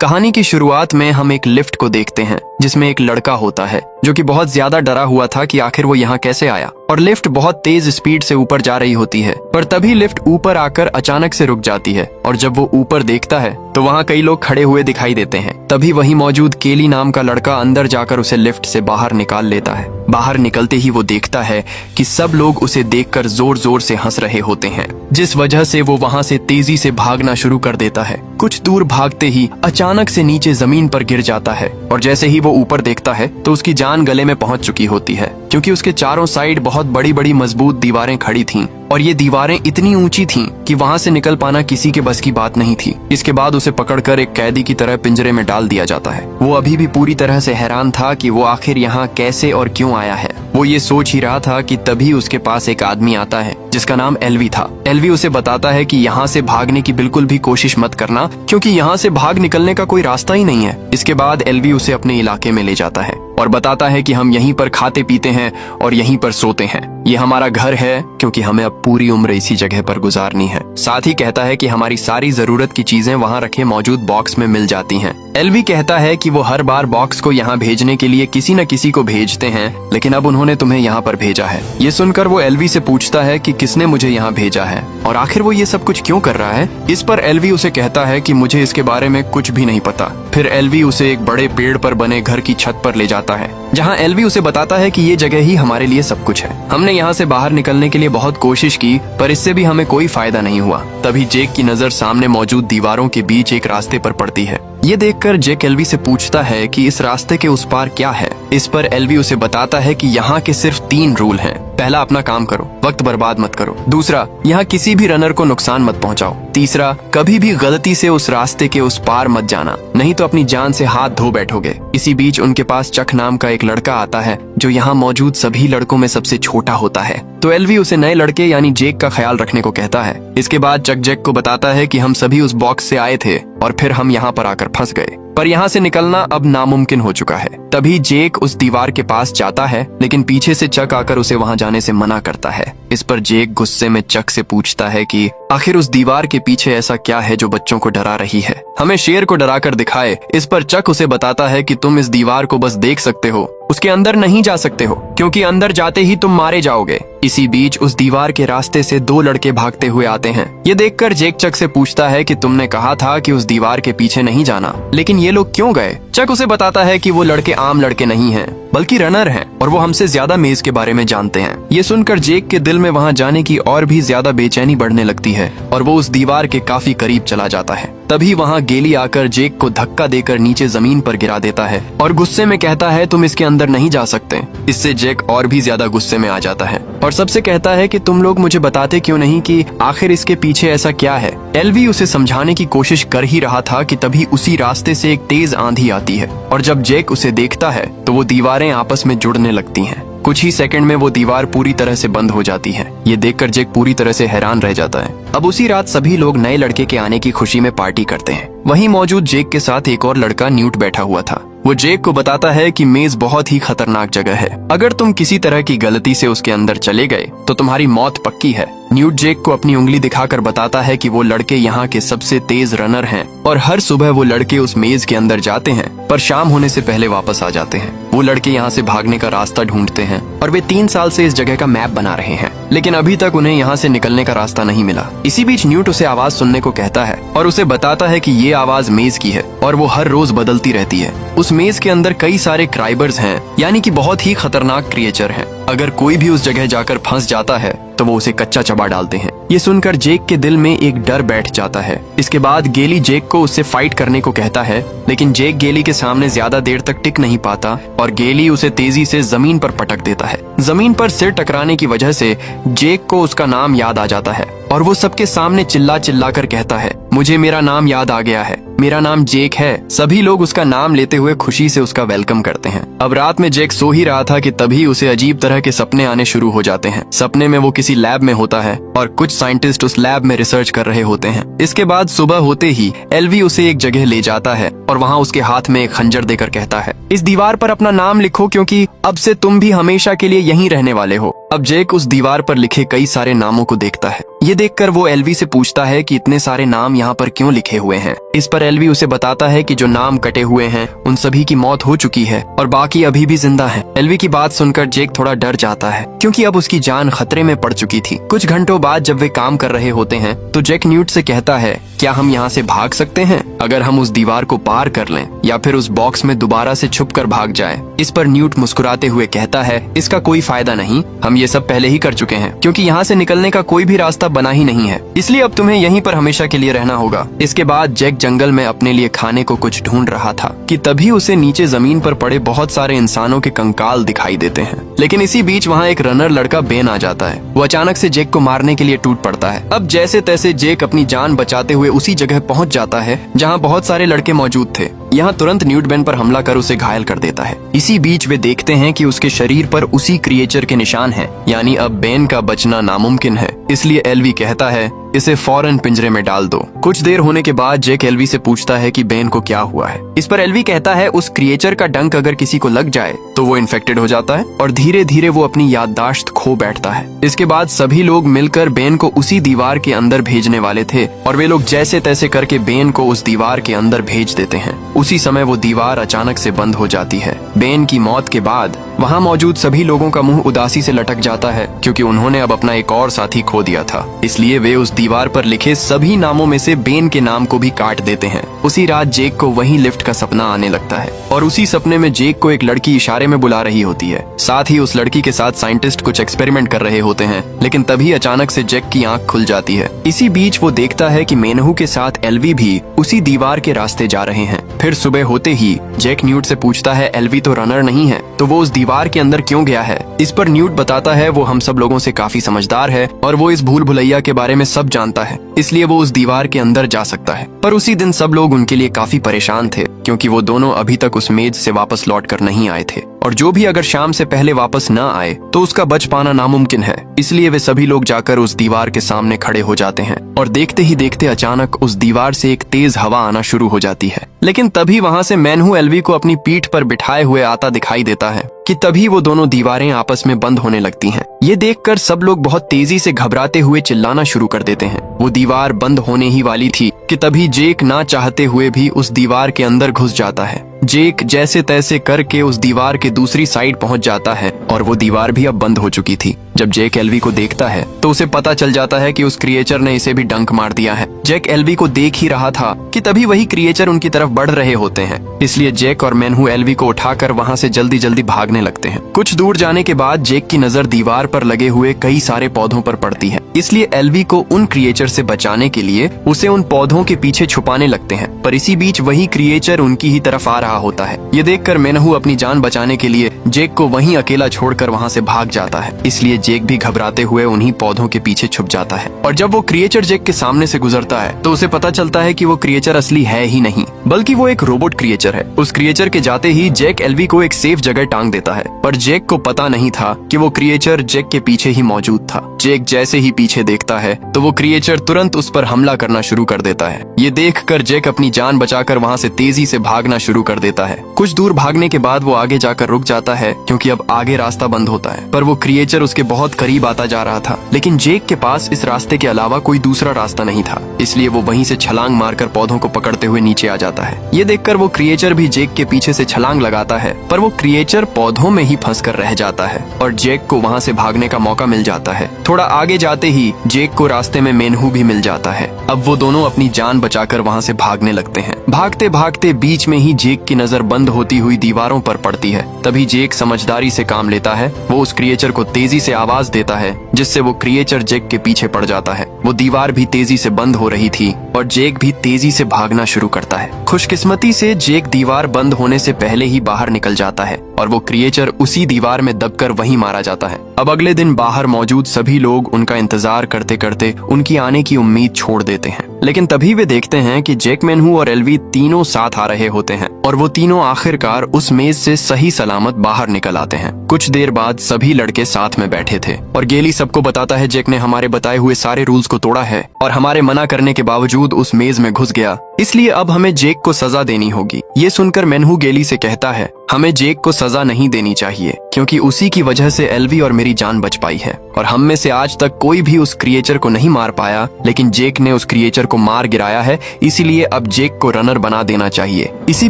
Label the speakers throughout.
Speaker 1: कहानी की शुरुआत में हम एक लिफ्ट को देखते हैं जिसमें एक लड़का होता है जो कि बहुत ज्यादा डरा हुआ था कि आखिर वो यहाँ कैसे आया। और लिफ्ट बहुत तेज स्पीड से ऊपर जा रही होती है, पर तभी लिफ्ट ऊपर आकर अचानक से रुक जाती है। और जब वो ऊपर देखता है तो वहाँ कई लोग खड़े हुए दिखाई देते हैं। तभी वहीं मौजूद केली नाम का लड़का अंदर जाकर उसे लिफ्ट से बाहर निकाल लेता है। बाहर निकलते ही वो देखता है कि सब लोग उसे देखकर जोर जोर से हंस रहे होते हैं, जिस वजह से वो वहाँ से तेजी से भागना शुरू कर देता है। कुछ दूर भागते ही अचानक से नीचे जमीन पर गिर जाता है और जैसे ही वो ऊपर देखता है तो उसकी जान गले में पहुंच चुकी होती है, क्योंकि उसके चारों साइड बहुत बड़ी बड़ी मजबूत दीवारें खड़ी थीं और ये दीवारें इतनी ऊंची थीं कि वहां से निकल पाना किसी के बस की बात नहीं थी। इसके बाद उसे पकड़कर एक कैदी की तरह पिंजरे में डाल दिया जाता है। वो अभी भी पूरी तरह से हैरान था कि वो आखिर यहाँ कैसे और क्यों आया है। वो ये सोच ही रहा था कि तभी उसके पास एक आदमी आता है जिसका नाम एल्वी था। एल्वी उसे बताता है कि यहाँ से भागने की बिल्कुल भी कोशिश मत करना, क्योंकि यहाँ से भाग निकलने का कोई रास्ता ही नहीं है। इसके बाद एल्वी उसे अपने इलाके में ले जाता है और बताता है कि हम यहीं पर खाते पीते हैं और यहीं पर सोते हैं। ये हमारा घर है क्योंकि हमें अब पूरी उम्र इसी जगह पर गुजारनी है। साथ ही कहता है कि हमारी सारी जरूरत की चीजें वहाँ रखे मौजूद बॉक्स में मिल जाती हैं। एल्वी कहता है कि वो हर बार बॉक्स को यहाँ भेजने के लिए किसी न किसी को भेजते हैं, लेकिन अब उन्होंने तुम्हें यहाँ पर भेजा है। ये सुनकर वो एल्वी से पूछता है कि किसने मुझे यहाँ भेजा है और आखिर वो ये सब कुछ क्यों कर रहा है। इस पर एल्वी उसे कहता है कि मुझे इसके बारे में कुछ भी नहीं पता। फिर एल्वी उसे एक बड़े पेड़ पर बने घर की छत पर ले जाता है, जहाँ एल्वी उसे बताता है कि ये जगह ही हमारे लिए सब कुछ है। हमने यहाँ से बाहर निकलने के लिए बहुत कोशिश की, पर इससे भी हमें कोई फायदा नहीं हुआ। तभी जेक की नजर सामने मौजूद दीवारों के बीच एक रास्ते पर पड़ती है। ये देखकर जेक एल्वी से पूछता है कि इस रास्ते के उस पार क्या है। इस पर एल्वी उसे बताता है कि यहाँ के सिर्फ 3 रूल हैं। पहला, अपना काम करो, वक्त बर्बाद मत करो। दूसरा, यहाँ किसी भी रनर को नुकसान मत पहुँचाओ। तीसरा, कभी भी गलती से उस रास्ते के उस पार मत जाना, नहीं तो अपनी जान से हाथ धो बैठोगे। इसी बीच उनके पास चक नाम का एक लड़का आता है जो यहाँ मौजूद सभी लड़कों में सबसे छोटा होता है। तो एल्वी उसे नए लड़के यानी जेक का ख्याल रखने को कहता है। इसके बाद चक जेक को बताता है कि हम सभी उस बॉक्स से आए थे और फिर हम यहाँ पर आकर फंस गए, पर यहाँ से निकलना अब नामुमकिन हो चुका है। तभी जेक उस दीवार के पास जाता है, लेकिन पीछे से चक आकर उसे वहाँ जाने से मना करता है। इस पर जेक गुस्से में चक से पूछता है कि आखिर उस दीवार के पीछे ऐसा क्या है जो बच्चों को डरा रही है, हमें शेर को डरा कर दिखाए। इस पर चक उसे बताता है कि तुम इस दीवार को बस देख सकते हो, उसके अंदर नहीं जा सकते हो, क्योंकि अंदर जाते ही तुम मारे जाओगे। इसी बीच उस दीवार के रास्ते से 2 लड़के भागते हुए आते हैं। ये देखकर जेक चक से पूछता है कि तुमने कहा था कि उस दीवार के पीछे नहीं जाना, लेकिन ये लोग क्यों गए। चक उसे बताता है कि वो लड़के आम लड़के नहीं हैं, बल्कि रनर हैं और वो हमसे ज्यादा मेज के बारे में जानते हैं। ये सुनकर जेक के दिल में वहाँ जाने की और भी ज्यादा बेचैनी बढ़ने लगती है और वो उस दीवार के काफी करीब चला जाता है। तभी वहाँ गेली आकर जेक को धक्का देकर नीचे जमीन पर गिरा देता है और गुस्से में कहता है तुम इसके अंदर नहीं जा सकते। इससे जेक और भी ज्यादा गुस्से में आ जाता है और सबसे कहता है कि तुम लोग मुझे बताते क्यों नहीं कि आखिर इसके पीछे ऐसा क्या है। एल्वी उसे समझाने की कोशिश कर ही रहा था कि तभी उसी रास्ते से एक तेज आंधी आती है और जब जेक उसे देखता है तो वो दीवारें आपस में जुड़ने लगती हैं। कुछ ही सेकंड में वो दीवार पूरी तरह से बंद हो जाती है। ये देखकर जेक पूरी तरह से हैरान रह जाता है। अब उसी रात सभी लोग नए लड़के के आने की खुशी में पार्टी करते हैं। वहीं मौजूद जेक के साथ एक और लड़का न्यूट बैठा हुआ था। वो जेक को बताता है कि मेज बहुत ही खतरनाक जगह है, अगर तुम किसी तरह की गलती से उसके अंदर चले गए तो तुम्हारी मौत पक्की है। न्यूट जेक को अपनी उंगली दिखाकर बताता है कि वो लड़के यहाँ के सबसे तेज रनर हैं और हर सुबह वो लड़के उस मेज के अंदर जाते हैं, पर शाम होने से पहले वापस आ जाते हैं। वो लड़के यहाँ से भागने का रास्ता ढूंढते हैं और वे 3 साल से इस जगह का मैप बना रहे हैं, लेकिन अभी तक उन्हें यहाँ से निकलने का रास्ता नहीं मिला। इसी बीच न्यूट उसे आवाज सुनने को कहता है और उसे बताता है कि ये आवाज मेज की है और वो हर रोज बदलती रहती है। उस मेज के अंदर कई सारे क्राइबर्स हैं, यानी कि बहुत ही खतरनाक क्रिएचर हैं। अगर कोई भी उस जगह जाकर फंस जाता है तो वो उसे कच्चा चबा डालते हैं। ये सुनकर जेक के दिल में एक डर बैठ जाता है। इसके बाद गेली जेक को उससे फाइट करने को कहता है, लेकिन जेक गेली के सामने ज्यादा देर तक टिक नहीं पाता और गेली उसे तेजी से जमीन पर पटक देता है। जमीन पर सिर टकराने की वजह से जेक को उसका नाम याद आ जाता है और वो सबके सामने चिल्ला चिल्ला कर कहता है, मुझे मेरा नाम याद आ गया है, मेरा नाम जेक है। सभी लोग उसका नाम लेते हुए खुशी से उसका वेलकम करते हैं। अब रात में जेक सो ही रहा था कि तभी उसे अजीब तरह के सपने आने शुरू हो जाते हैं। सपने में वो किसी लैब में होता है और कुछ साइंटिस्ट उस लैब में रिसर्च कर रहे होते हैं। इसके बाद सुबह होते ही एल्वी उसे एक जगह ले जाता है और वहाँ उसके हाथ में एक खंजर देकर कहता है, इस दीवार पर अपना नाम लिखो क्योंकि अब से तुम भी हमेशा के लिए यहीं रहने वाले हो। अब जेक उस दीवार पर लिखे कई सारे नामों को देखता है। ये देखकर वो एल्वी से पूछता है कि इतने सारे नाम यहाँ पर क्यों लिखे हुए हैं। इस पर एल्वी उसे बताता है कि जो नाम कटे हुए हैं उन सभी की मौत हो चुकी है और बाकी अभी भी जिंदा हैं। एल्वी की बात सुनकर जेक थोड़ा डर जाता है क्योंकि अब उसकी जान खतरे में पड़ चुकी थी। कुछ घंटों बाद जब वे काम कर रहे होते हैं तो जेक न्यूट से कहता है, क्या हम यहाँ से भाग सकते हैं अगर हम उस दीवार को पार कर लें या फिर उस बॉक्स में दोबारा से छुप कर भाग जाए। इस पर न्यूट मुस्कुराते हुए कहता है, इसका कोई फायदा नहीं, हम ये सब पहले ही कर चुके हैं क्योंकि यहाँ से निकलने का कोई भी रास्ता बना ही नहीं है, इसलिए अब तुम्हें यहीं पर हमेशा के लिए रहना होगा। इसके बाद जेक जंगल में अपने लिए खाने को कुछ ढूंढ रहा था कि तभी उसे नीचे जमीन पर पड़े बहुत सारे इंसानों के कंकाल दिखाई देते हैं। लेकिन इसी बीच वहाँ एक रनर लड़का बेन आ जाता है। वो अचानक से जेक को मारने के लिए टूट पड़ता है। अब जैसे तैसे जेक अपनी जान बचाते हुए उसी जगह पहुँच जाता है जहाँ बहुत सारे लड़के मौजूद थे। यहाँ तुरंत न्यूट बेन पर हमला कर उसे घायल कर देता है। इसी बीच वे देखते हैं कि उसके शरीर पर उसी क्रिएचर के निशान हैं, यानी अब बेन का बचना नामुमकिन है। इसलिए एल्वी कहता है, इसे फौरन पिंजरे में डाल दो। कुछ देर होने के बाद जेक एल्वी से पूछता है कि बेन को क्या हुआ है। इस पर एल्वी कहता है, उस क्रिएचर का डंक अगर किसी को लग जाए तो वो इन्फेक्टेड हो जाता है और धीरे धीरे वो अपनी याददाश्त खो बैठता है। इसके बाद सभी लोग मिलकर बेन को उसी दीवार के अंदर भेजने वाले थे और वे लोग जैसे तैसे करके बेन को उस दीवार के अंदर भेज देते हैं। उसी समय वो दीवार अचानक से बंद हो जाती है। बेन की मौत के बाद वहाँ मौजूद सभी लोगों का मुंह उदासी से लटक जाता है क्योंकि उन्होंने अब अपना एक और साथी खो दिया था। इसलिए वे उस दीवार पर लिखे सभी नामों में से बेन के नाम को भी काट देते हैं। उसी रात जेक को वही लिफ्ट का सपना आने लगता है और उसी सपने में जेक को एक लड़की इशारे में बुला रही होती है। साथ ही उस लड़की के साथ साइंटिस्ट कुछ एक्सपेरिमेंट कर रहे होते हैं, लेकिन तभी अचानक से जेक की आंख खुल जाती है। इसी बीच वो देखता है कि मेनहू के साथ एल्वी भी उसी दीवार के रास्ते जा रहे हैं। फिर सुबह होते ही जेक न्यूट से पूछता है, एल्वी तो रनर नहीं है तो वो उस दीवार के अंदर क्यों गया है। इस पर न्यूट बताता है, वो हम सब लोगों से काफी समझदार है और वो इस भूल भुलैया के बारे में सब जानता है, इसलिए वो उस दीवार के अंदर जा सकता है। पर उसी दिन सब लोग उनके लिए काफी परेशान थे क्योंकि वो दोनों अभी तक उस मेज से वापस लौट कर नहीं आए थे और जो भी अगर शाम से पहले वापस न आए तो उसका बच पाना नामुमकिन है। इसलिए वे सभी लोग जाकर उस दीवार के सामने खड़े हो जाते हैं और देखते ही देखते अचानक उस दीवार से एक तेज हवा आना शुरू हो जाती है। लेकिन तभी वहाँ से मेनहू एल्वी को अपनी पीठ पर बिठाए हुए आता दिखाई देता है कि तभी वो दोनों दीवारें आपस में बंद होने लगती हैं। ये देखकर सब लोग बहुत तेजी से घबराते हुए चिल्लाना शुरू कर देते हैं। वो दीवार बंद होने ही वाली थी कि तभी जेक ना चाहते हुए भी उस दीवार के अंदर घुस जाता है। जेक जैसे तैसे करके उस दीवार के दूसरी साइड पहुंच जाता है और वो दीवार भी अब बंद हो चुकी थी। जब जेक एल्वी को देखता है तो उसे पता चल जाता है कि उस क्रिएचर ने इसे भी डंक मार दिया है। जेक एल्वी को देख ही रहा था कि तभी वही क्रिएचर उनकी तरफ बढ़ रहे होते हैं। इसलिए जेक और मेनहू एल्वी को उठाकर वहाँ से जल्दी जल्दी भागने लगते हैं। कुछ दूर जाने के बाद जेक की नजर दीवार पर लगे हुए कई सारे पौधों पर पड़ती है। इसलिए एल्वी को उन क्रिएचर से बचाने के लिए उसे उन पौधों के पीछे छुपाने लगते हैं। पर इसी बीच वही क्रिएचर उनकी ही तरफ आ रहा होता है। ये देखकर मेनहू अपनी जान बचाने के लिए जेक को वहीं अकेला छोड़कर वहाँ से भाग जाता है। इसलिए जेक भी घबराते हुए उन्हीं पौधों के पीछे छुप जाता है और जब वो क्रिएचर जेक के सामने से गुजरता है तो उसे पता चलता है कि वो क्रिएचर असली है ही नहीं बल्कि वो एक रोबोट क्रिएचर है। उस क्रिएचर के जाते ही जेक एल्वी को एक सेफ जगह टांग देता है, पर जेक को पता नहीं था कि वो क्रिएचर जेक के पीछे ही मौजूद था। जेक जैसे ही पीछे देखता है तो वो क्रिएचर तुरंत उस पर हमला करना शुरू कर देता है। ये देखकर जेक अपनी जान बचाकर वहाँ से तेजी से भागना शुरू कर देता है। कुछ दूर भागने के बाद वो आगे जाकर रुक जाता है क्योंकि अब आगे रास्ता बंद होता है, पर वो क्रिएचर उसके बहुत करीब आता जा रहा था। लेकिन जेक के पास इस रास्ते के अलावा कोई दूसरा रास्ता नहीं था, इसलिए वो वहीं से छलांग मारकर पौधों को पकड़ते हुए नीचे आ जाता है। ये देखकर वो क्रिएचर भी जेक के पीछे से छलांग लगाता है, पर वो क्रिएचर पौधों में ही फंस कर रह जाता है और जेक को वहाँ से भागने का मौका मिल जाता है। थोड़ा आगे जाते ही जेक को रास्ते में मेनहू भी मिल जाता है। अब वो दोनों अपनी जान बचाकर वहाँ से भागने लगते हैं। भागते भागते बीच में ही जेक की नजर बंद होती हुई दीवारों पर पड़ती है। तभी जेक समझदारी से काम लेता है। वो उस क्रिएचर को तेजी से आवाज देता है जिससे वो क्रिएचर जेक के पीछे पड़ जाता है। वो दीवार भी तेजी से बंद हो रही थी और जेक भी तेजी से भागना शुरू करता है। खुशकिस्मती से जेक दीवार बंद होने से पहले ही बाहर निकल जाता है और वो क्रिएचर उसी दीवार में दबकर वहीं मारा जाता है। अब अगले दिन बाहर मौजूद सभी लोग उनका इंतजार करते करते उनकी आने की उम्मीद छोड़ देते हैं। लेकिन तभी वे देखते हैं कि जेक मेनहू और एल्वी तीनों साथ आ रहे होते हैं और वो तीनों आखिरकार उस मेज से सही सलामत बाहर निकल आते हैं। कुछ देर बाद सभी लड़के साथ में बैठे थे और गेली सबको बताता है जेक ने हमारे बताए हुए सारे रूल्स को तोड़ा है और हमारे मना करने के बावजूद उस मेज में घुस गया, इसलिए अब हमें जेक को सजा देनी होगी। ये सुनकर मेनहू गेली से कहता है, हमें जेक को सजा नहीं देनी चाहिए क्योंकि उसी की वजह से एल्वी और मेरी जान बच पाई है और हम में से आज तक कोई भी उस क्रिएचर को नहीं मार पाया, लेकिन जेक ने उस क्रिएचर को मार गिराया है, इसीलिए अब जेक को रनर बना देना चाहिए। इसी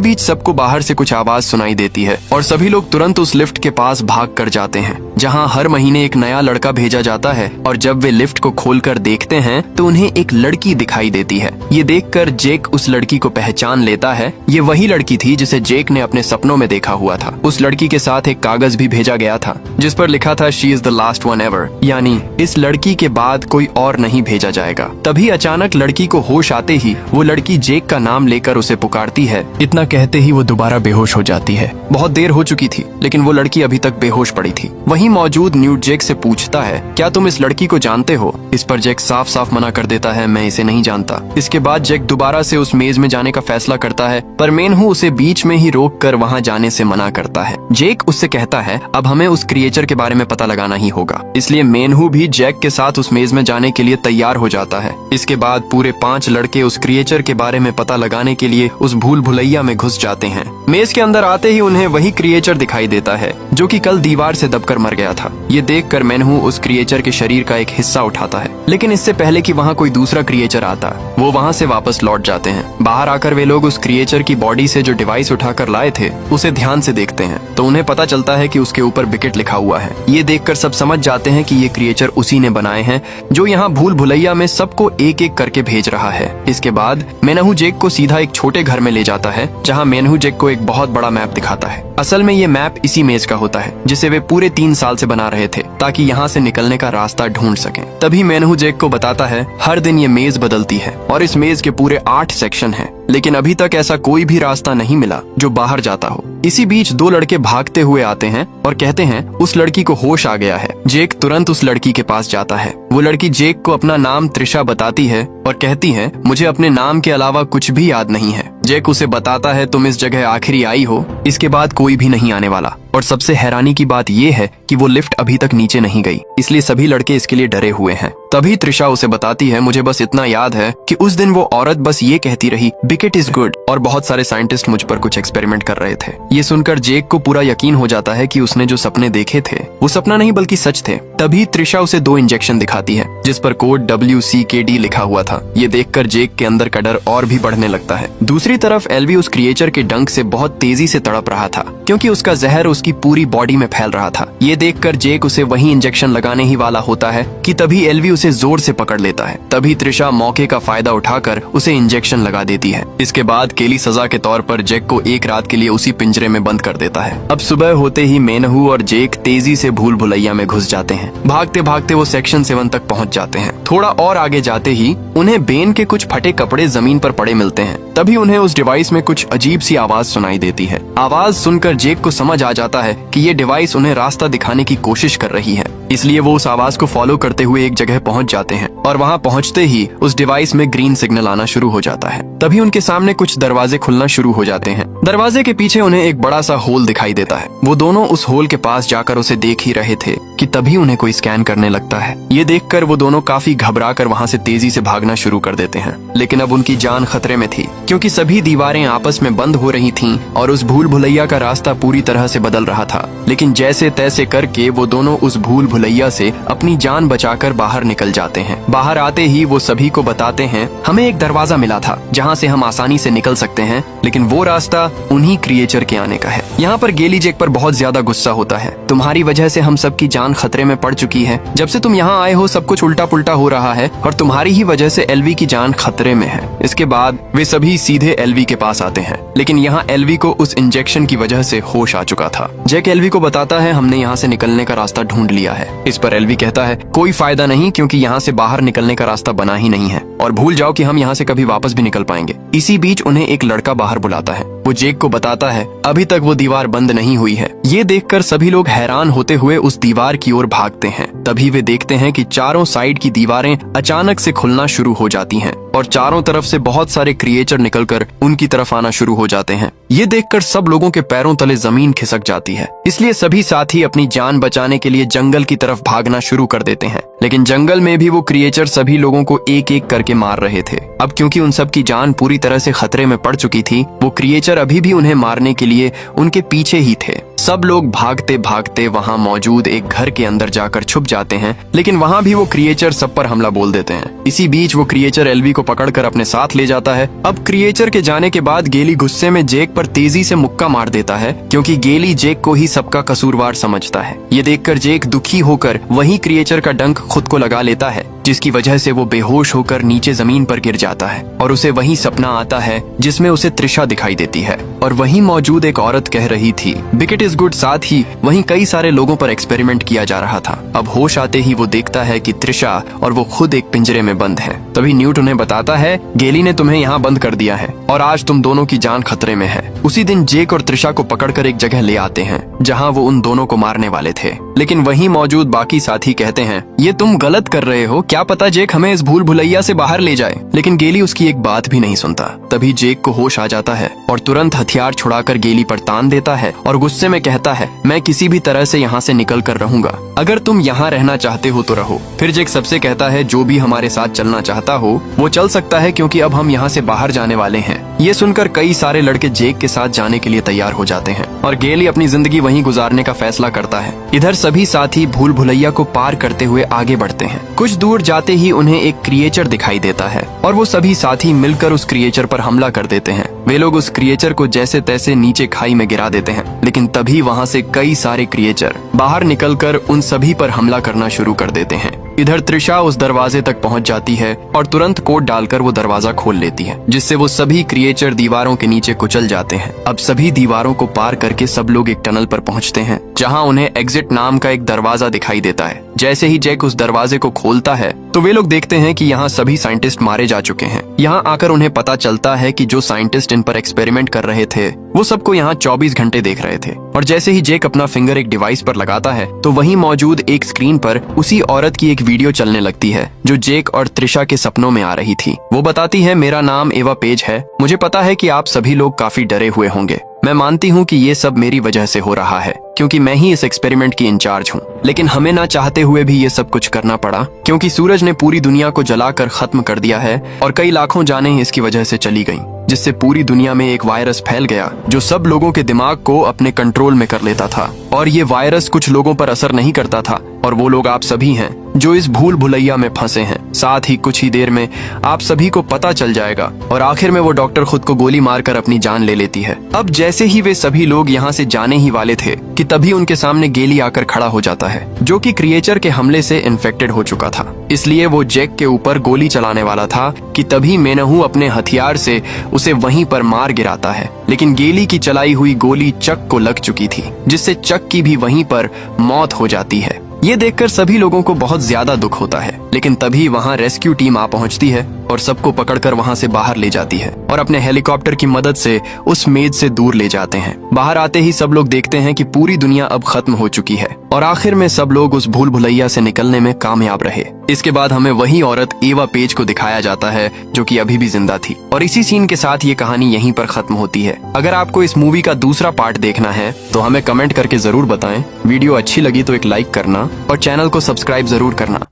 Speaker 1: बीच सबको बाहर से कुछ आवाज सुनाई देती है और सभी लोग तुरंत उस लिफ्ट के पास भाग कर जाते हैं जहाँ हर महीने एक नया लड़का भेजा जाता है और जब वे लिफ्ट को खोलकर देखते हैं तो उन्हें एक लड़की दिखाई देती है। ये देखकर जेक उस लड़की को पहचान लेता है। ये वही लड़की थी जिसे जेक ने अपने सपनों में देखा हुआ था। उस लड़की के साथ एक कागज भी भेजा गया था जिस पर लिखा था she is the last one ever, यानी इस लड़की के बाद कोई और नहीं भेजा जाएगा। तभी अचानक लड़की को होश आते ही वो लड़की जेक का नाम लेकर उसे पुकारती है। इतना कहते ही वो दोबारा बेहोश हो जाती है। बहुत देर हो चुकी थी लेकिन वो लड़की अभी तक बेहोश पड़ी थी। वहीं मौजूद न्यूट जेक से पूछता है, क्या तुम इस लड़की को जानते हो? इस पर जेक साफ साफ मना कर देता है, मैं इसे नहीं जानता। इसके बाद जेक दोबारा से उस मेज में जाने का फैसला करता है पर मेनहू उसे बीच में ही रोक कर वहाँ जाने से मना करता है। जेक उससे कहता है अब हमें उस क्रिएचर के बारे में पता लगाना ही होगा, इसलिए मेनहू भी जेक के साथ उस मेज में जाने के लिए तैयार हो जाता है। इसके बाद पूरे 5 लड़के उस क्रिएचर के बारे में पता लगाने के लिए उस भूल भुलैया में घुस जाते हैं। मेज के अंदर आते ही उन्हें वही क्रिएचर दिखाई देता है जो कि कल दीवार से दबकर मर गया था। ये देखकर मेनहू उस क्रिएचर के शरीर का एक हिस्सा उठाता है, लेकिन इससे पहले कि वहाँ कोई दूसरा क्रिएचर आता वो वहाँ से वापस लौट जाते हैं। बाहर आकर वे लोग उस क्रिएचर की बॉडी से जो डिवाइस उठाकर लाए थे उसे ध्यान से देखते हैं तो उन्हें पता चलता है कि उसके ऊपर बिकेट लिखा हुआ है। ये देखकर सब समझ जाते हैं कि ये क्रिएचर उसी ने बनाए हैं जो यहाँ भूल भुलैया में सबको एक एक करके भेज रहा है। इसके बाद मेनहू जेक को सीधा एक छोटे घर में ले जाता है जहाँ मेनहू जेक को एक बहुत बड़ा मैप दिखाता है। असल में ये मैप इसी मेज का होता है जिसे वे पूरे 3 साल से बना रहे थे ताकि यहाँ से निकलने का रास्ता ढूंढ सकें। तभी मेनहू जेक को बताता है हर दिन ये मेज बदलती है और इस मेज के पूरे 8 सेक्शन हैं, लेकिन अभी तक ऐसा कोई भी रास्ता नहीं मिला जो बाहर जाता हो। इसी बीच 2 लड़के भागते हुए आते हैं और कहते हैं उस लड़की को होश आ गया है। जेक तुरंत उस लड़की के पास जाता है। वो लड़की जेक को अपना नाम त्रिशा बताती है और कहती है मुझे अपने नाम के अलावा कुछ भी याद नहीं है। जेक उसे बताता है तुम इस जगह आखिरी आई हो, इसके बाद कोई भी नहीं आने वाला। और सबसे हैरानी की बात ये है कि वो लिफ्ट अभी तक नीचे नहीं गई, इसलिए सभी लड़के इसके लिए डरे हुए हैं। तभी त्रिशा उसे बताती है मुझे बस इतना याद है कि उस दिन वो औरत बस ये कहती रही बिकेट इज गुड और बहुत सारे साइंटिस्ट मुझ पर कुछ एक्सपेरिमेंट कर रहे थे। ये सुनकर जेक को पूरा यकीन हो जाता है कि उसने जो सपने देखे थे वो सपना नहीं बल्कि सच थे। तभी त्रिशा उसे 2 इंजेक्शन दिखाती है जिस पर कोड WCKD लिखा हुआ था। ये देखकर जेक के अंदर का डर और भी बढ़ने लगता है। दूसरी तरफ एल्वी उस क्रिएचर के डंक से बहुत तेजी से तड़प रहा था क्योंकि उसका जहर उसकी पूरी बॉडी में फैल रहा था। ये देखकर जेक उसे वही इंजेक्शन लगाने ही वाला होता है कि तभी एल्वी उसे जोर से पकड़ लेता है। तभी त्रिशा मौके का फायदा उठाकर उसे इंजेक्शन लगा देती है। इसके बाद केली सजा के तौर पर जेक को 1 रात के लिए उसी पिंजरे में बंद कर देता है। अब सुबह होते ही मेनहू और जेक तेजी से भूल भुलैया में घुस जाते हैं। भागते भागते वो सेक्शन 7 तक पहुंच जाते हैं। थोड़ा और आगे जाते ही उन्हें बेन के कुछ फटे कपड़े जमीन पर पड़े मिलते हैं। तभी उन्हें उस डिवाइस में कुछ अजीब सी आवाज सुनाई देती है। आवाज सुनकर जेक को समझ आ जाता है कि ये डिवाइस उन्हें रास्ता दिखाने की कोशिश कर रही है, इसलिए वो उस आवाज को फॉलो करते हुए एक जगह पहुंच जाते हैं और वहां पहुंचते ही उस डिवाइस में ग्रीन सिग्नल आना शुरू हो जाता है। तभी उनके सामने कुछ दरवाजे खुलना शुरू हो जाते हैं। दरवाजे के पीछे उन्हें एक बड़ा सा होल दिखाई देता है। वो दोनों उस होल के पास जाकर उसे देख ही रहे थे कि तभी उन्हें कोई स्कैन करने लगता है। ये देखकर वो दोनों काफी घबराकर वहां से तेजी से भागना शुरू कर देते हैं, लेकिन अब उनकी जान खतरे में थी क्योंकि सभी दीवारें आपस में बंद हो रही थीं और उस भूल भुलैया का रास्ता पूरी तरह से बदल रहा था। लेकिन जैसे तैसे करके वो दोनों उस भूल भुलैया से अपनी जान बचाकर बाहर निकल जाते हैं। बाहर आते ही वो सभी को बताते हैं हमें एक दरवाजा मिला था जहाँ से हम आसानी से निकल सकते हैं, लेकिन वो रास्ता उन्हीं क्रिएचर के आने का है। यहाँ पर गेली जेक पर बहुत ज्यादा गुस्सा होता है। तुम्हारी वजह से हम सबकी जान खतरे में पड़ चुकी है। जब से तुम यहाँ आए हो सब कुछ उल्टा पुल्टा हो रहा है और तुम्हारी ही वजह से एल्वी की जान खतरे में है। इसके बाद वे सभी सीधे एल्वी के पास आते हैं, लेकिन यहाँ एल्वी को उस इंजेक्शन की वजह से होश आ चुका था। जेक एल्वी को बताता है हमने यहाँ से निकलने का रास्ता ढूंढ लिया है। इस पर एल्वी कहता है कोई फायदा नहीं क्योंकि यहाँ से बाहर निकलने का रास्ता बना ही नहीं है और भूल जाओ कि हम यहाँ से कभी वापस भी निकल पाएंगे। इसी बीच उन्हें एक लड़का बाहर बुलाता है। वो जेक को बताता है अभी तक वो दीवार बंद नहीं हुई है। ये देखकर सभी लोग हैरान होते हुए उस दीवार की ओर भागते हैं। तभी वे देखते हैं कि चारों साइड की दीवारें अचानक से खुलना शुरू हो जाती हैं और चारों तरफ से बहुत सारे क्रिएचर निकलकर उनकी तरफ आना शुरू हो जाते हैं। ये देखकर सब लोगों के पैरों तले जमीन खिसक जाती है। इसलिए सभी साथी अपनी जान बचाने के लिए जंगल की तरफ भागना शुरू कर देते हैं। लेकिन जंगल में भी वो क्रिएचर सभी लोगों को एक एक करके मार रहे थे। अब क्योंकि उन सब की जान पूरी तरह से खतरे में पड़ चुकी थी, वो क्रिएचर अभी भी उन्हें मारने के लिए उनके पीछे ही थे। सब लोग भागते भागते वहां मौजूद एक घर के अंदर जाकर छुप जाते हैं, लेकिन वहां भी वो क्रिएचर सब पर हमला बोल देते हैं। इसी बीच वो क्रिएचर एल्वी को पकड़कर अपने साथ ले जाता है। अब क्रिएचर के जाने के बाद गेली गुस्से में जेक पर तेजी से मुक्का मार देता है, क्योंकि गेली जेक को ही सबका कसूरवार समझता है। ये देखकर जेक दुखी होकर वही क्रिएचर का डंक खुद को लगा लेता है, जिसकी वजह से वो बेहोश होकर नीचे जमीन पर गिर जाता है और उसे वही सपना आता है जिसमें उसे त्रिशा दिखाई देती है और वहीं मौजूद एक औरत कह रही थी बिकेट इज गुड। साथ ही वहीं कई सारे लोगों पर एक्सपेरिमेंट किया जा रहा था। अब होश आते ही वो देखता है कि त्रिशा और वो खुद एक पिंजरे में बंद है। तभी न्यूट उन्हें बताता है गेली ने तुम्हें यहाँ बंद कर दिया है और आज तुम दोनों की जान खतरे में है। उसी दिन जेक और त्रिशा को पकड़कर एक जगह ले आते हैं जहाँ वो उन दोनों को मारने वाले थे, लेकिन वहीं मौजूद बाकी साथी कहते हैं ये तुम गलत कर रहे हो, क्या पता जेक हमें इस भूल भुलैया से बाहर ले जाए। लेकिन गेली उसकी एक बात भी नहीं सुनता। तभी जेक को होश आ जाता है और तुरंत हथियार छुड़ाकर गेली पर तान देता है और गुस्से में कहता है मैं किसी भी तरह से यहाँ से निकल कर रहूंगा, अगर तुम यहाँ रहना चाहते हो तो रहो। फिर जेक सबसे कहता है जो भी हमारे साथ चलना चाहता हो वो चल सकता है, क्योंकि अब हम यहाँ से बाहर जाने वाले हैं। ये सुनकर कई सारे लड़के जेक के साथ जाने के लिए तैयार हो जाते हैं और गेली अपनी जिंदगी वहीं गुजारने का फैसला करता है। इधर सभी साथी भूल भुलैया को पार करते हुए आगे बढ़ते हैं। कुछ दूर जाते ही उन्हें एक क्रिएचर दिखाई देता है और वो सभी साथी मिलकर उस क्रिएचर पर हमला कर देते हैं। वे लोग उस क्रिएचर को जैसे तैसे नीचे खाई में गिरा देते हैं, लेकिन तभी वहाँ से कई सारे क्रिएचर बाहर निकलकर उन सभी पर हमला करना शुरू कर देते हैं। इधर त्रिशा उस दरवाजे तक पहुंच जाती है और तुरंत कोड डालकर वो दरवाजा खोल लेती है, जिससे वो सभी क्रिएचर दीवारों के नीचे कुचल जाते हैं। अब सभी दीवारों को पार करके सब लोग एक टनल पर पहुंचते हैं जहां उन्हें एग्जिट नाम का एक दरवाजा दिखाई देता है। जैसे ही जैक उस दरवाजे को खोलता है तो वे लोग देखते हैं कि यहाँ सभी साइंटिस्ट मारे जा चुके हैं। यहाँ आकर उन्हें पता चलता है कि जो साइंटिस्ट इन पर एक्सपेरिमेंट कर रहे थे वो सबको यहाँ 24 घंटे देख रहे थे। और जैसे ही जेक अपना फिंगर एक डिवाइस पर लगाता है तो वहीं मौजूद एक स्क्रीन पर उसी औरत की एक वीडियो चलने लगती है जो जेक और त्रिशा के सपनों में आ रही थी। वो बताती है मेरा नाम एवा पेज है, मुझे पता है कि आप सभी लोग काफी डरे हुए होंगे। मैं मानती हूँ कि ये सब मेरी वजह से हो रहा है, क्योंकि मैं ही इस एक्सपेरिमेंट की इंचार्ज हूँ। लेकिन हमें ना चाहते हुए भी ये सब कुछ करना पड़ा, क्योंकि सूरज ने पूरी दुनिया को जलाकर खत्म कर दिया है और कई लाखों जानें इसकी वजह से चली गईं, जिससे पूरी दुनिया में एक वायरस फैल गया जो सब लोगों के दिमाग को अपने कंट्रोल में कर लेता था। और ये वायरस कुछ लोगों पर असर नहीं करता था और वो लोग आप सभी हैं जो इस भूल भुलैया में फंसे हैं। साथ ही कुछ ही देर में आप सभी को पता चल जाएगा और आखिर में वो डॉक्टर खुद को गोली मारकर अपनी जान ले लेती है। अब जैसे ही वे सभी लोग यहाँ से जाने ही वाले थे कि तभी उनके सामने गेली आकर खड़ा हो जाता है, जो कि क्रिएचर के हमले से इन्फेक्टेड हो चुका था। इसलिए वो जैक के ऊपर गोली चलाने वाला था कि तभी मेनहू अपने हथियार से उसे वहीं पर मार गिराता है। लेकिन गेली की चलाई हुई गोली चक को लग चुकी थी, जिससे चक की भी वहीं पर मौत हो जाती है। ये देखकर सभी लोगों को बहुत ज्यादा दुख होता है, लेकिन तभी वहाँ रेस्क्यू टीम आ पहुँचती है और सबको पकड़कर वहाँ से बाहर ले जाती है और अपने हेलीकॉप्टर की मदद से उस मेज से दूर ले जाते हैं। बाहर आते ही सब लोग देखते हैं कि पूरी दुनिया अब खत्म हो चुकी है और आखिर में सब लोग उस भूल भुलैया से निकलने में कामयाब रहे। इसके बाद हमें वही औरत एवा पेज को दिखाया जाता है जो कि अभी भी जिंदा थी और इसी सीन के साथ ये कहानी यहीं पर खत्म होती है। अगर आपको इस मूवी का दूसरा पार्ट देखना है तो हमें कमेंट करके जरूर बताएं। वीडियो अच्छी लगी तो एक लाइक करना और चैनल को सब्सक्राइब जरूर करना।